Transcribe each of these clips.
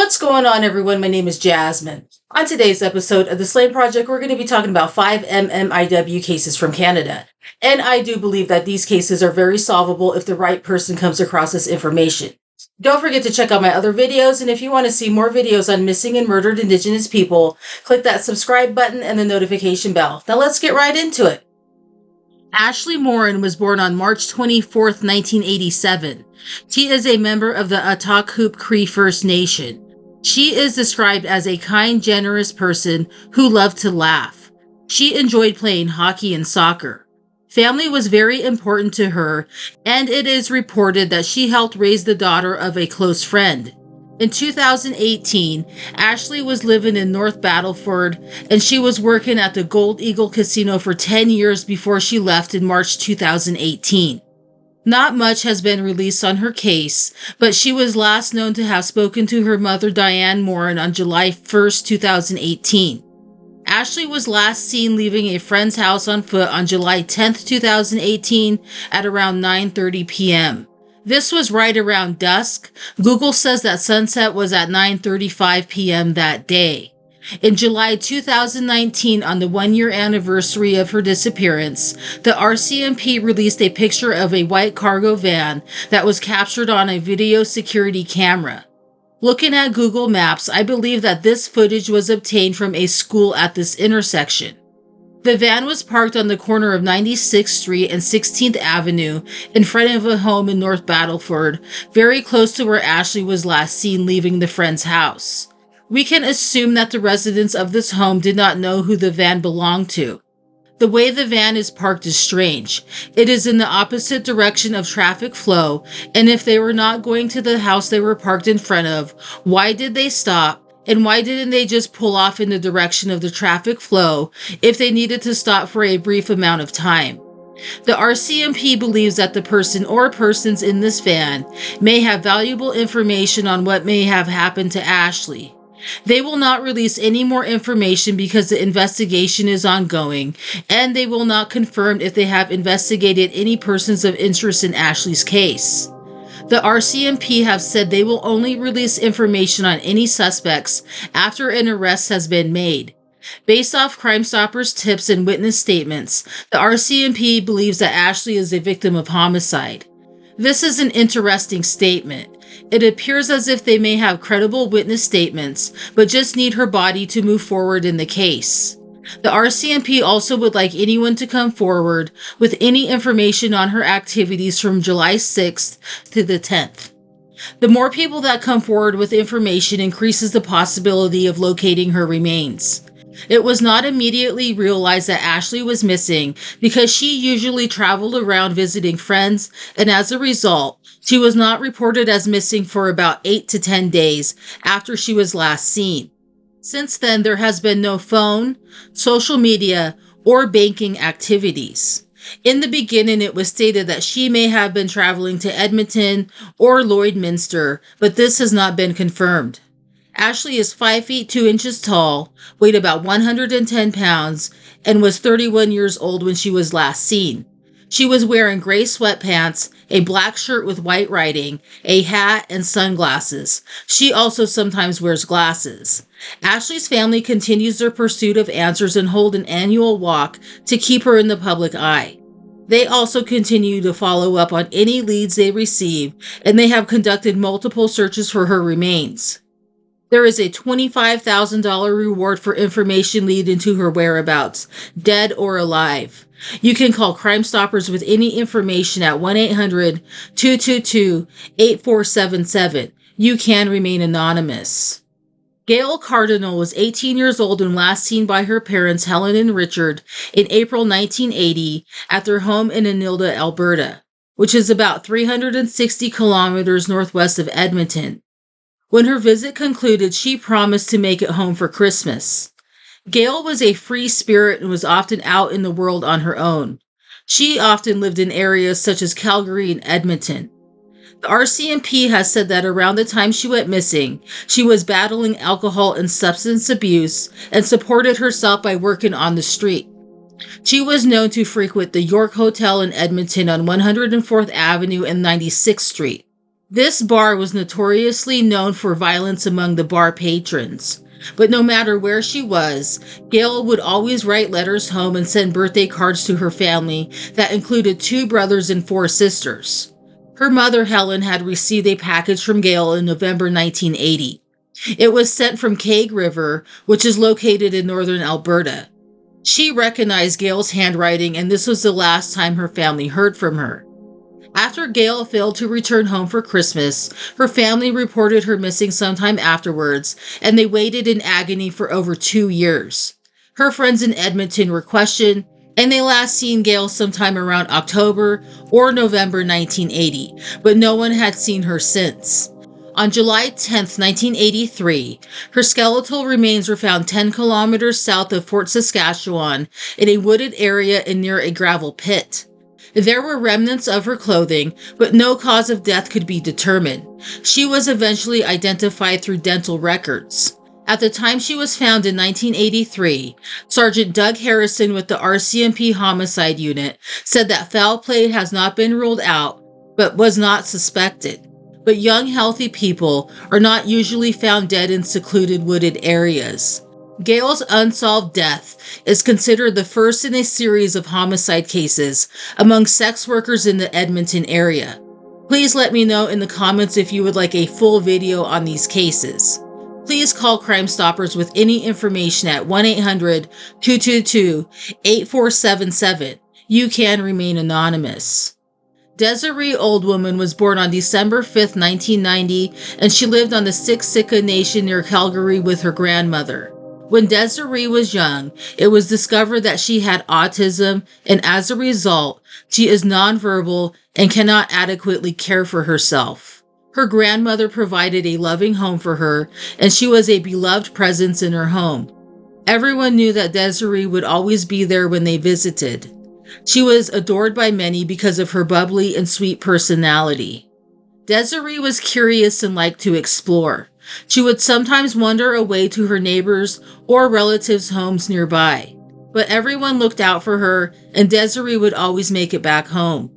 What's going on, everyone? My name is Jasmine. On today's episode of the Slate Project, we're going to be talking about 5 MMIW cases from Canada. And I do believe that these cases are very solvable if the right person comes across this information. Don't forget to check out my other videos, and if you want to see more videos on missing and murdered Indigenous people, click that subscribe button and the notification bell. Now let's get right into it. Ashley Morin was born on March 24th, 1987. She is a member of the Atahoop Cree First Nation. She is described as a kind, generous person who loved to laugh. She enjoyed playing hockey and soccer. Family was very important to her, and it is reported that she helped raise the daughter of a close friend. In 2018, Ashley was living in North Battleford, and she was working at the Gold Eagle Casino for 10 years before she left in March 2018. Not much has been released on her case, but she was last known to have spoken to her mother Diane Morin on July 1st, 2018. Ashley was last seen leaving a friend's house on foot on July 10th, 2018 at around 9:30 p.m. This was right around dusk. Google says that sunset was at 9:35 p.m. that day. In July 2019, on the one-year anniversary of her disappearance, the RCMP released a picture of a white cargo van that was captured on a video security camera. Looking at Google Maps, I believe that this footage was obtained from a school at this intersection. The van was parked on the corner of 96th Street and 16th Avenue in front of a home in North Battleford, very close to where Ashley was last seen leaving the friend's house. We can assume that the residents of this home did not know who the van belonged to. The way the van is parked is strange. It is in the opposite direction of traffic flow, and if they were not going to the house they were parked in front of, why did they stop? And why didn't they just pull off in the direction of the traffic flow if they needed to stop for a brief amount of time? The RCMP believes that the person or persons in this van may have valuable information on what may have happened to Ashley. They will not release any more information because the investigation is ongoing, and they will not confirm if they have investigated any persons of interest in Ashley's case. The RCMP have said they will only release information on any suspects after an arrest has been made. Based off Crime Stoppers tips and witness statements, the RCMP believes that Ashley is a victim of homicide. This is an interesting statement. It appears as if they may have credible witness statements, but just need her body to move forward in the case. The RCMP also would like anyone to come forward with any information on her activities from July 6th to the 10th. The more people that come forward with information increases the possibility of locating her remains. It was not immediately realized that Ashley was missing because she usually traveled around visiting friends, and as a result, she was not reported as missing for about 8 to 10 days after she was last seen. Since then, there has been no phone, social media, or banking activities. In the beginning, it was stated that she may have been traveling to Edmonton or Lloydminster, but this has not been confirmed. Ashley is 5 feet 2 inches tall, weighed about 110 pounds, and was 31 years old when she was last seen. She was wearing gray sweatpants, a black shirt with white writing, a hat, and sunglasses. She also sometimes wears glasses. Ashley's family continues their pursuit of answers and hold an annual walk to keep her in the public eye. They also continue to follow up on any leads they receive, and they have conducted multiple searches for her remains. There is a $25,000 reward for information leading to her whereabouts, dead or alive. You can call Crime Stoppers with any information at 1-800-222-8477. You can remain anonymous. Gail Cardinal was 18 years old and last seen by her parents, Helen and Richard, in April 1980 at their home in Anilda, Alberta, which is about 360 kilometers northwest of Edmonton. When her visit concluded, she promised to make it home for Christmas. Gail was a free spirit and was often out in the world on her own. She often lived in areas such as Calgary and Edmonton. The RCMP has said that around the time she went missing, she was battling alcohol and substance abuse and supported herself by working on the street. She was known to frequent the York Hotel in Edmonton on 104th Avenue and 96th Street. This bar was notoriously known for violence among the bar patrons. But no matter where she was, Gail would always write letters home and send birthday cards to her family that included 2 brothers and 4 sisters. Her mother, Helen, had received a package from Gail in November 1980. It was sent from Kaig River, which is located in northern Alberta. She recognized Gail's handwriting, and this was the last time her family heard from her. After Gail failed to return home for Christmas, her family reported her missing sometime afterwards, and they waited in agony for over 2 years. Her friends in Edmonton were questioned, and they last seen Gail sometime around October or November 1980, but no one had seen her since. On July 10, 1983, her skeletal remains were found 10 kilometers south of Fort Saskatchewan in a wooded area and near a gravel pit. There were remnants of her clothing, but no cause of death could be determined. She was eventually identified through dental records. At the time she was found in 1983, Sergeant Doug Harrison with the RCMP Homicide Unit said that foul play has not been ruled out, but was not suspected. But young, healthy people are not usually found dead in secluded wooded areas. Gail's unsolved death is considered the first in a series of homicide cases among sex workers in the Edmonton area. Please let me know in the comments if you would like a full video on these cases. Please call Crime Stoppers with any information at 1-800-222-8477. You can remain anonymous. Desiree Oldwoman was born on December 5, 1990, and she lived on the Siksika Nation near Calgary with her grandmother. When Desiree was young, it was discovered that she had autism, and as a result, she is nonverbal and cannot adequately care for herself. Her grandmother provided a loving home for her, and she was a beloved presence in her home. Everyone knew that Desiree would always be there when they visited. She was adored by many because of her bubbly and sweet personality. Desiree was curious and liked to explore. She would sometimes wander away to her neighbors' or relatives' homes nearby. But everyone looked out for her, and Desiree would always make it back home.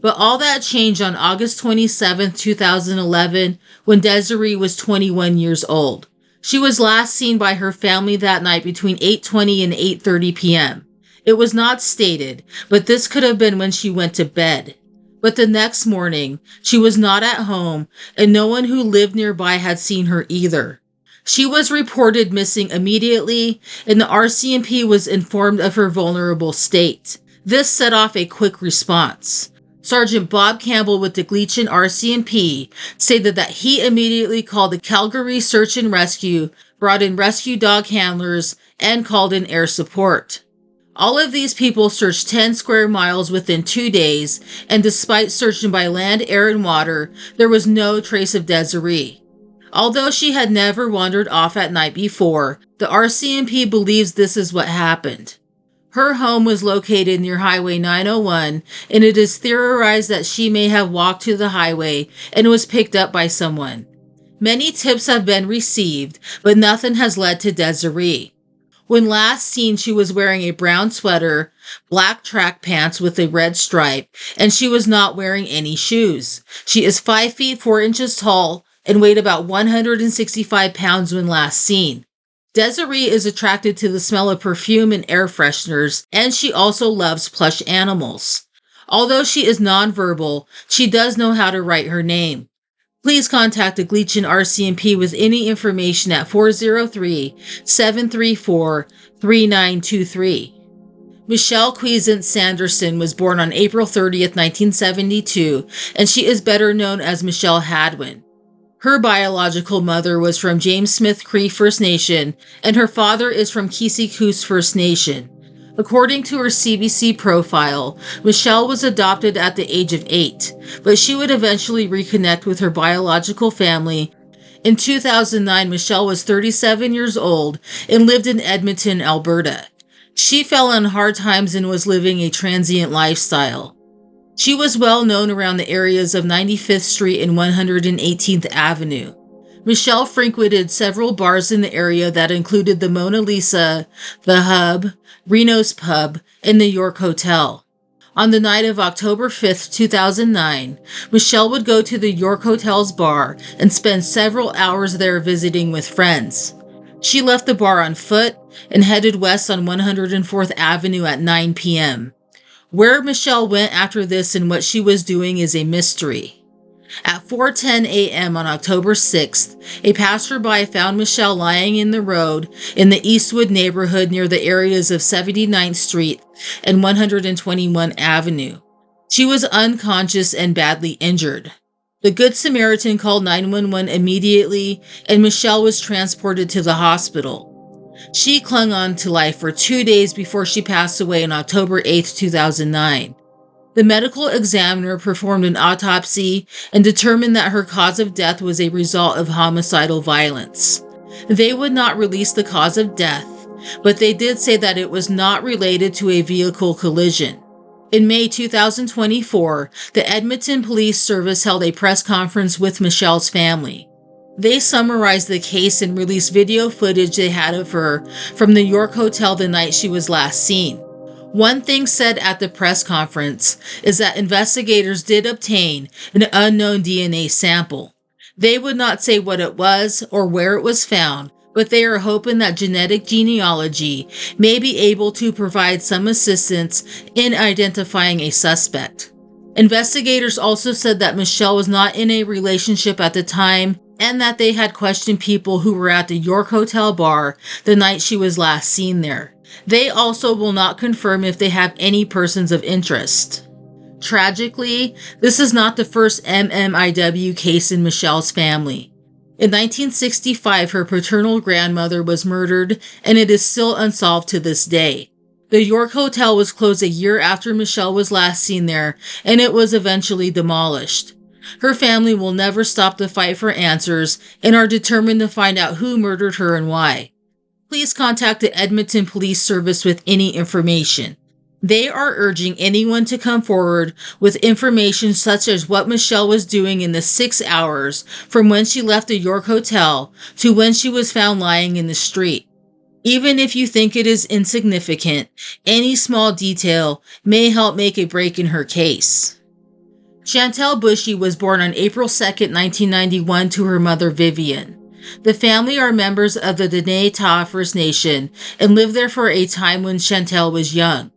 But all that changed on August 27, 2011, when Desiree was 21 years old. She was last seen by her family that night between 8:20 and 8:30 p.m. It was not stated, but this could have been when she went to bed. But the next morning, she was not at home, and no one who lived nearby had seen her either. She was reported missing immediately, and the RCMP was informed of her vulnerable state. This set off a quick response. Sergeant Bob Campbell with the Gleechin RCMP stated that he immediately called the Calgary Search and Rescue, brought in rescue dog handlers, and called in air support. All of these people searched 10 square miles within 2 days, and despite searching by land, air, and water, there was no trace of Desiree. Although she had never wandered off at night before, the RCMP believes this is what happened. Her home was located near Highway 901, and it is theorized that she may have walked to the highway and was picked up by someone. Many tips have been received, but nothing has led to Desiree. When last seen, she was wearing a brown sweater, black track pants with a red stripe, and she was not wearing any shoes. She is 5 feet 4 inches tall and weighed about 165 pounds when last seen. Desiree is attracted to the smell of perfume and air fresheners, and she also loves plush animals. Although she is nonverbal, she does know how to write her name. Please contact the Gleechin RCMP with any information at 403-734-3923. Michelle Quewezance Sanderson was born on April 30th, 1972, and she is better known as Michelle Hadwin. Her biological mother was from James Smith Cree First Nation, and her father is from Kisikoos First Nation. According to her CBC profile, Michelle was adopted at the age of 8, but she would eventually reconnect with her biological family. In 2009, Michelle was 37 years old and lived in Edmonton, Alberta. She fell on hard times and was living a transient lifestyle. She was well known around the areas of 95th Street and 118th Avenue. Michelle frequented several bars in the area that included the Mona Lisa, the Hub, Reno's Pub, and the York Hotel. On the night of October 5th, 2009, Michelle would go to the York Hotel's bar and spend several hours there visiting with friends. She left the bar on foot and headed west on 104th Avenue at 9 p.m. Where Michelle went after this and what she was doing is a mystery. At 4:10 a.m. on October 6th, a passerby found Michelle lying in the road in the Eastwood neighborhood near the areas of 79th Street and 121 Avenue. She was unconscious and badly injured. The Good Samaritan called 911 immediately, and Michelle was transported to the hospital. She clung on to life for 2 days before she passed away on October 8, 2009. The medical examiner performed an autopsy and determined that her cause of death was a result of homicidal violence. They would not release the cause of death, but they did say that it was not related to a vehicle collision. In May 2024, the Edmonton Police Service held a press conference with Michelle's family. They summarized the case and released video footage they had of her from the York Hotel the night she was last seen. One thing said at the press conference is that investigators did obtain an unknown DNA sample. They would not say what it was or where it was found, but they are hoping that genetic genealogy may be able to provide some assistance in identifying a suspect. Investigators also said that Michelle was not in a relationship at the time and that they had questioned people who were at the York Hotel bar the night she was last seen there. They also will not confirm if they have any persons of interest. Tragically, this is not the first MMIW case in Michelle's family. In 1965, her paternal grandmother was murdered, and it is still unsolved to this day. The York Hotel was closed a year after Michelle was last seen there, and it was eventually demolished. Her family will never stop the fight for answers and are determined to find out who murdered her and why. Please contact the Edmonton Police Service with any information. They are urging anyone to come forward with information such as what Michelle was doing in the 6 hours from when she left the York Hotel to when she was found lying in the street. Even if you think it is insignificant, any small detail may help make a break in her case. Chantelle Bushie was born on April 2, 1991 to her mother Vivian. The family are members of the Dene Ta First Nation and lived there for a time when Chantelle was young.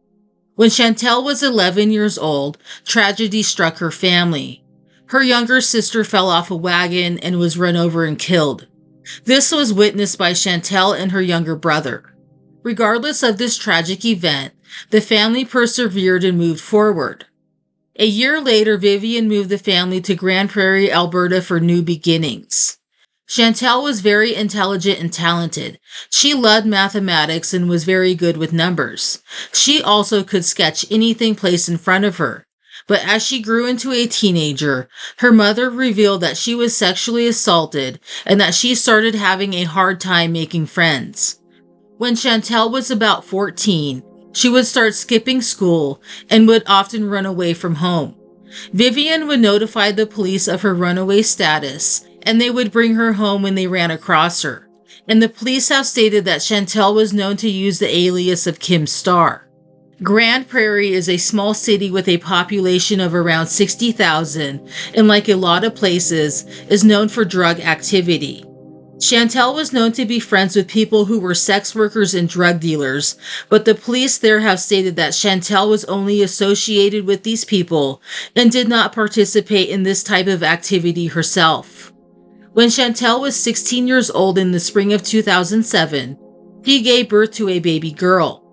When Chantelle was 11 years old, tragedy struck her family. Her younger sister fell off a wagon and was run over and killed. This was witnessed by Chantelle and her younger brother. Regardless of this tragic event, the family persevered and moved forward. A year later, Vivian moved the family to Grand Prairie, Alberta for new beginnings. Chantelle was very intelligent and talented. She loved mathematics and was very good with numbers. She also could sketch anything placed in front of her. But as she grew into a teenager, her mother revealed that she was sexually assaulted and that she started having a hard time making friends. When Chantelle was about 14, she would start skipping school and would often run away from home. Vivian would notify the police of her runaway status, and they would bring her home when they ran across her. And the police have stated that Chantelle was known to use the alias of Kim Starr. Grand Prairie is a small city with a population of around 60,000, and like a lot of places, is known for drug activity. Chantelle was known to be friends with people who were sex workers and drug dealers, but the police there have stated that Chantelle was only associated with these people and did not participate in this type of activity herself. When Chantelle was 16 years old in the spring of 2007, she gave birth to a baby girl.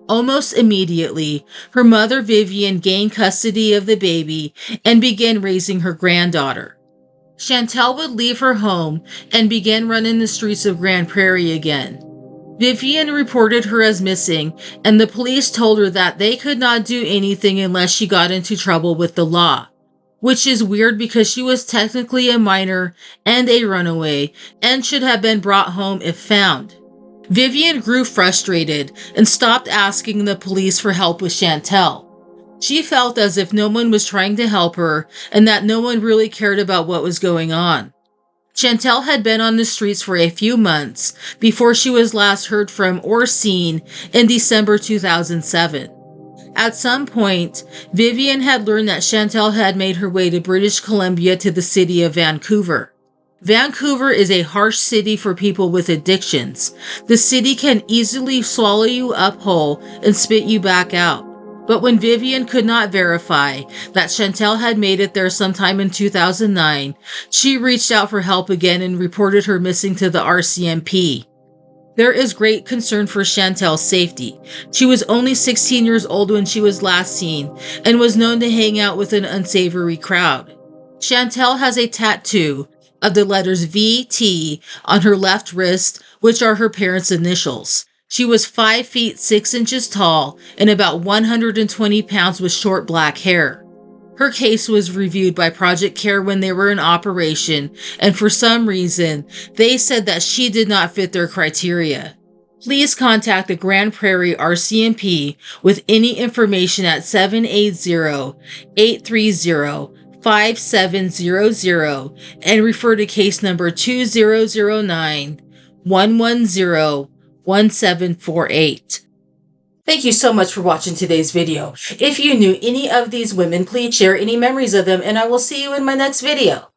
Almost immediately, her mother Vivian gained custody of the baby and began raising her granddaughter. Chantelle would leave her home and began running the streets of Grand Prairie again. Vivian reported her as missing, and the police told her that they could not do anything unless she got into trouble with the law, which is weird because she was technically a minor and a runaway and should have been brought home if found. Vivian grew frustrated and stopped asking the police for help with Chantelle. She felt as if no one was trying to help her and that no one really cared about what was going on. Chantelle had been on the streets for a few months before she was last heard from or seen in December 2007. At some point, Vivian had learned that Chantelle had made her way to British Columbia to the city of Vancouver. Vancouver is a harsh city for people with addictions. The city can easily swallow you up whole and spit you back out. But when Vivian could not verify that Chantelle had made it there sometime in 2009, she reached out for help again and reported her missing to the RCMP. There is great concern for Chantelle's safety. She was only 16 years old when she was last seen and was known to hang out with an unsavory crowd. Chantelle has a tattoo of the letters VT on her left wrist, which are her parents' initials. She was 5 feet 6 inches tall and about 120 pounds with short black hair. Her case was reviewed by Project CARE when they were in operation, and for some reason, they said that she did not fit their criteria. Please contact the Grand Prairie RCMP with any information at 780-830-5700 and refer to case number 2009-110-1748. Thank you so much for watching today's video. If you knew any of these women, please share any memories of them, and I will see you in my next video.